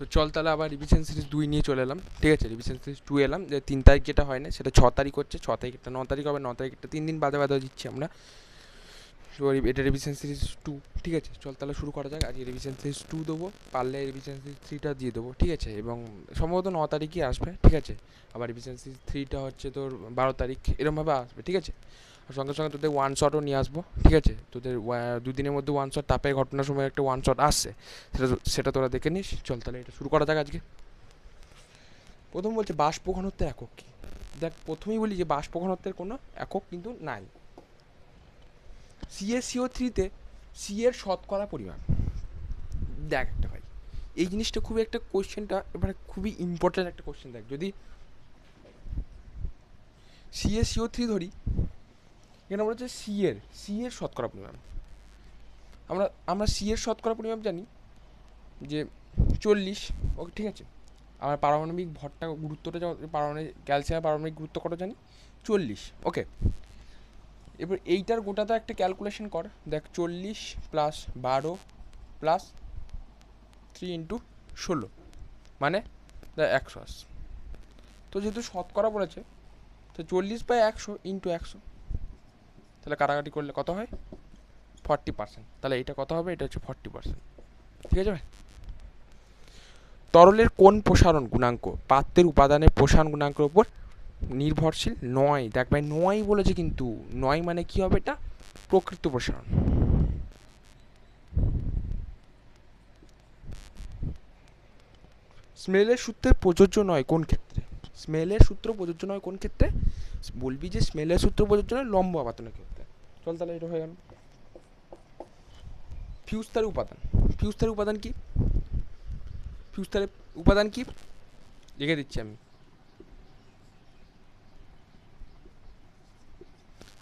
তো চল তাহলে আবার রিভিশন সিরিজ 2 নিয়ে চলে এলাম, ঠিক আছে। রিভিশন সিরিজ 2 এলাম, যে 3 তারিখ যেটা হয় না সেটা 6 তারিখ হচ্ছে, 6 তারিখটা 9 তারিখ হবে, 9 তারিখটা 3 দিন বাদে বাদে দিচ্ছি আমরা। তো এটা রিভিশন সিরিজ 2, ঠিক আছে। চল তাহলে শুরু করা যাক। আজকে রিভিশন সিরিজ 2 দেবো, পারলে রিভিশন সিরিজ 3টা দিয়ে দেবো, ঠিক আছে। এবং সম্ভবত 9 তারিখই আসবে, ঠিক আছে। আবার রিভিশন সিরিজ 3টা হচ্ছে তোর 12 তারিখ, এরমভাবে আসবে, ঠিক আছে। আর সঙ্গে সঙ্গে তোদের ওয়ান শটও নিয়ে আসবো, ঠিক আছে। তোদের দুদিনের মধ্যে ওয়ান শট, তাপের ঘটনার সময় একটা ওয়ান শট আসছে, সেটা তোরা দেখে নিস। চল তাহলে এটা শুরু করা যাক আজকে। প্রথম বলছে বাষ্প ঘনত্বের একক কী। দেখ, প্রথমেই বলি যে বাষ্প ঘনত্বের কোনো একক কিন্তু নাই। CaCO3-তে সি এর শতকরা পরিমাণ। দেখ একটা ভাই, এই জিনিসটা খুবই একটা কোয়েশ্চেনটা এবারে খুবই ইম্পর্ট্যান্ট একটা কোয়েশ্চেন। দেখ, যদি CaCO3 ধরি, এখানে আমরা হচ্ছে সি এর শতকরা পরিমাণ। আমরা সি এর শতকরা পরিমাণ জানি যে 40, ওকে, ঠিক আছে। আমার পারমাণবিক ভরটা গুরুত্বটা, পারমাণবিক ক্যালসিয়ামের পারমাণবিক গুরুত্ব কত জানি, 40, ওকে। এবার এইটার গোটাটা একটা ক্যালকুলেশন কর। দেখ, 40 প্লাস 12 প্লাস 3 ইন্টু 16 মানে 180। তো যেহেতু শতকরা বলেছে, তো 40/100 ইন্টু 100, তাহলে কাটাকাটি করলে কত হয়, 40%। তাহলে এইটা কত হবে, এটা হচ্ছে 40%, ঠিক আছে ভাই। তরলের কোন প্রসারণ গুণাঙ্ক পাত্রের উপাদানের প্রসারণ গুণাঙ্কের উপর নির্ভরশীল নয়। দেখ ভাই, নয় বলেছে, কিন্তু নয় মানে কি হবে, এটা প্রকৃত প্রসারণ। স্মেলের সূত্রে প্রযোজ্য নয় কোন ক্ষেত্রে। স্মেলের সূত্র প্রযোজ্য নয় কোন ক্ষেত্রে, বলবি যে স্মেলের সূত্র প্রযোজ্য নয় লম্ব আপাতনের ক্ষেত্রে। চল তাহলে এটা হয়ে গেল। ফিউজতারের উপাদান। ফিউজতারের উপাদান কি, ফিউজতারের উপাদান কি লিখে দিচ্ছি আমি।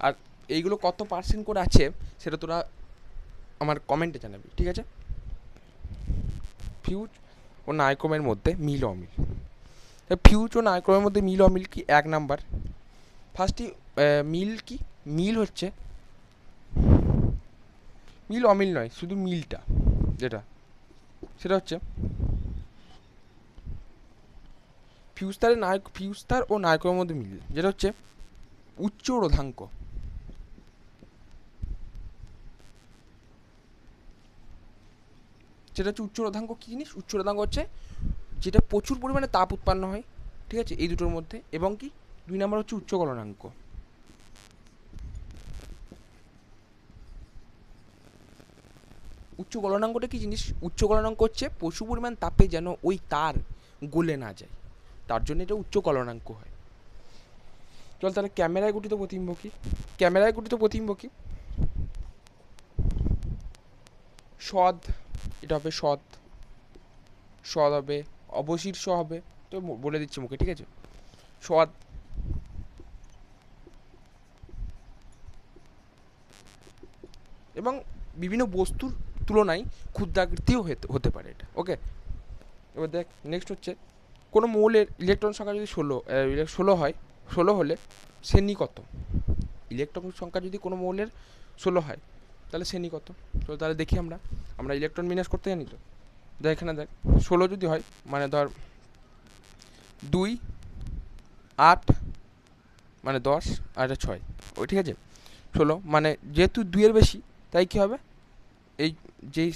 আর এইগুলো কত পার্সেন্ট করে আছে সেটা তোরা আমার কমেন্টে জানাবি, ঠিক আছে। ফিউজ ও নাইক্রোমের মধ্যে মিল অমিল। ফিউজ ও নাইক্রোমের মধ্যে মিল অমিল কি, 1 নাম্বার। ফার্স্টই মিল কি, মিল হচ্ছে, মিল অমিল নয়, শুধু মিলটা যেটা, সেটা হচ্ছে ফিউজতার ও নাইক্রোমের মধ্যে মিল, যেটা হচ্ছে উচ্চ রোধাঙ্ক। যেটা হচ্ছে উচ্চ রোধাঙ্ক। কী জিনিস উচ্চ রোধাঙ্ক হচ্ছে, যেটা প্রচুর পরিমাণে তাপ উৎপন্ন হয়, ঠিক আছে, এই দুটোর মধ্যে। এবং কি 2 নাম্বার হচ্ছে উচ্চ গলনাঙ্ক। উচ্চ গলনাঙ্কটা কী জিনিস, উচ্চ গলনাঙ্ক হচ্ছে প্রচুর পরিমাণ তাপে যেন ওই তার গলে না যায়, তার জন্য এটা উচ্চ গলনাঙ্ক হয়। চল তাহলে ক্যামেরায় গঠিত প্রতিবিম্ব কি। ক্যামেরায় গঠিত প্রতিবিম্ব কি, সদ, এটা হবে সদ, সদ হবে, অবশীর্ষ হবে, তো বলে দিচ্ছি মুখে, ঠিক আছে। সদ, এবং বিভিন্ন বস্তুর তুলনায় ক্ষুদ্রাকৃতিও হতে পারে এটা, ওকে। এবার দেখ, নেক্সট হচ্ছে কোনো মৌলের ইলেকট্রন সংখ্যা যদি 16 হয়, 16 হলে শ্রেণী কত। ইলেকট্রন সংখ্যা যদি কোনো মৌলের 16 হয়, তাহলে শ্রেণী কত। তো তাহলে দেখি, আমরা ইলেকট্রন বিন্যাস করতে জানি তো। দেখ এখানে, দেখ 16 যদি হয়, মানে ধর 2, 8 মানে 10, আর এটা 6, ওই, ঠিক আছে। 16 মানে যেহেতু 2-এর বেশি, তাই কী হবে, এই যেই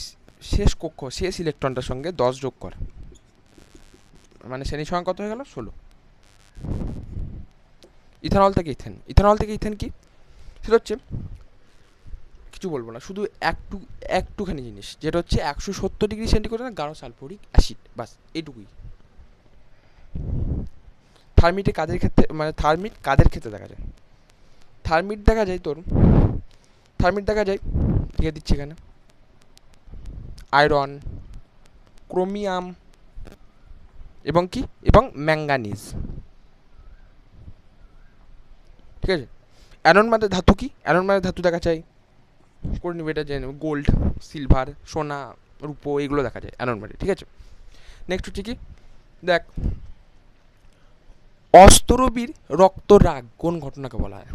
শেষ কক্ষ, শেষ ইলেকট্রনটার সঙ্গে 10 যোগ কর, মানে শ্রেণী সংখ্যা কত হয়ে গেল, 16। ইথানল থেকে ইথেন কি, সেটা হচ্ছে কিছু বলবো না, শুধু একটুখানি জিনিস, যেটা হচ্ছে 170°C গাঢ় সালফোরিক অ্যাসিড, বাস এইটুকুই। থার্মিটে কাদের ক্ষেত্রে, মানে থার্মিট কাদের ক্ষেত্রে দেখা যায়, থার্মিট দেখা যায়, লিখে দিচ্ছি এখানে, আয়রন, ক্রোমিয়াম এবং কি, এবং ম্যাঙ্গানিজ, ঠিক আছে। অ্যানোড মানে ধাতু কি, অ্যানোড মানে ধাতু দেখা যায়, করে নিবে এটা জেনে, গোল্ড, সিলভার, সোনা, রূপো, এগুলো দেখা যায় অ্যানোড মানে, ঠিক আছে। নেক্সট হচ্ছে কি, দেখ অস্তরবীর রক্তরাগ কোন ঘটনাকে বলা হয়।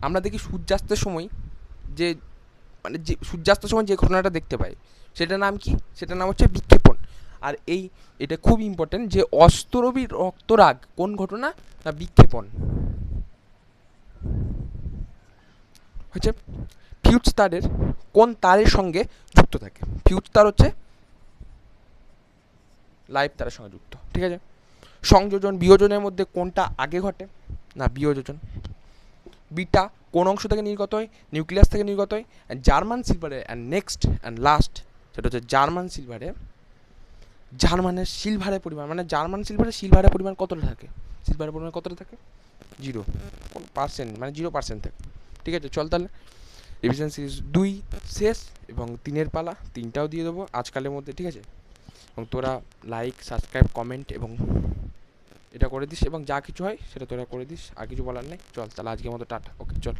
আমরা দেখি সূর্যাস্তের সময় যে, মানে যে সূর্যাস্তের সময় যে ঘটনাটা দেখতে পাই, সেটার নাম কি, সেটার নাম হচ্ছে বিক্ষেপণ। আর এটা খুব ইম্পর্টেন্ট যে অস্তরবী রক্তরাগ কোন ঘটনা না বিক্ষেপণ হচ্ছে ফিউজ তারের কোন তারের সঙ্গে যুক্ত থাকে। ফিউজ তার হচ্ছে লাইভ তারের সঙ্গে যুক্ত, ঠিক আছে। সংযোজন বিয়োজনের মধ্যে কোনটা আগে ঘটে না বিয়োজন। বিটা কোন অংশ থেকে নির্গত হয় নিউক্লিয়াস থেকে নির্গত হয়। জার্মান সিলভারে অ্যান্ড নেক্সট অ্যান্ড লাস্ট সেটা হচ্ছে জার্মানের সিলভারের পরিমাণ মানে সিলভারের পরিমাণ কতটা থাকে, সিলভারের পরিমাণ কতটা থাকে 0% মানে 0% থাকে, ঠিক আছে। চল তাহলে রিভিশন সিরিজ 2 শেষ এবং 3-এর পালা 3টাও দিয়ে দেবো আজকালের মধ্যে, ঠিক আছে। এবং তোরা লাইক সাবস্ক্রাইব কমেন্ট এবং এটা করে দিস এবং যা কিছু হয় সেটা তোরা করে দিস, আর কিছু বলার নেই। চল তাহলে আজকের মতো টাটা, ওকে চল।